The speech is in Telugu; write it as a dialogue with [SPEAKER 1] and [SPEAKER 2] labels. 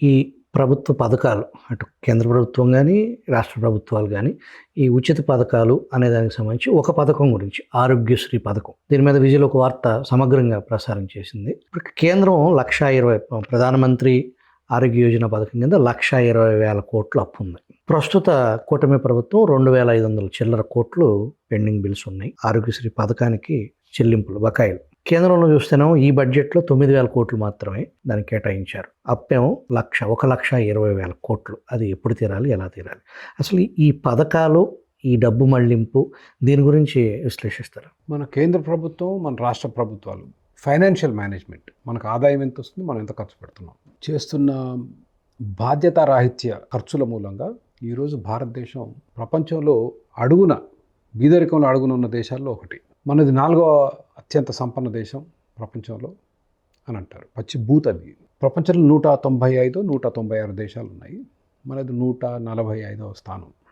[SPEAKER 1] ఈ ప్రభుత్వ పథకాలు అటు కేంద్ర ప్రభుత్వం గానీ, రాష్ట్ర ప్రభుత్వాలు గానీ, ఈ ఉచిత పథకాలు అనే దానికి సంబంధించి ఒక పథకం గురించి ఆరోగ్యశ్రీ పథకం. దీని మీద విజయలో ఒక వార్త సమగ్రంగా ప్రసారం చేసింది. ఇప్పుడు కేంద్రం 1,20,000 ప్రధానమంత్రి ఆరోగ్య యోజన పథకం కింద 1,20,000 కోట్ల అప్పు ఉంది. ప్రస్తుత కూటమి ప్రభుత్వం 2,500 చిల్లర కోట్లు పెండింగ్ బిల్స్ ఉన్నాయి. ఆరోగ్యశ్రీ పథకానికి చెల్లింపులు బకాయిలు. కేంద్రంలో చూస్తేనేమో ఈ బడ్జెట్లో 9,000 కోట్లు మాత్రమే దానికి కేటాయించారు. అప్పేమో 1,20,000 కోట్లు. అది ఎప్పుడు తీరాలి, ఎలా తీరాలి? అసలు ఈ పథకాలు, ఈ డబ్బు మళ్లింపు దీని గురించి విశ్లేషిస్తారు.
[SPEAKER 2] మన కేంద్ర ప్రభుత్వం, మన రాష్ట్ర ప్రభుత్వాలు ఫైనాన్షియల్ మేనేజ్మెంట్, మనకు ఆదాయం ఎంత వస్తుంది, మనం ఎంత ఖర్చు పెడుతున్నాం, చేస్తున్న బాధ్యతారాహిత్య ఖర్చుల మూలంగా ఈరోజు భారతదేశం ప్రపంచంలో బీదరికంలో అడుగున ఉన్న దేశాల్లో ఒకటి. మనది 4వ అత్యంత సంపన్న దేశం ప్రపంచంలో అని అంటారు. పచ్చి బూత్ అది. ప్రపంచంలో 195, 196 దేశాలు ఉన్నాయి. మనది 145వ స్థానం.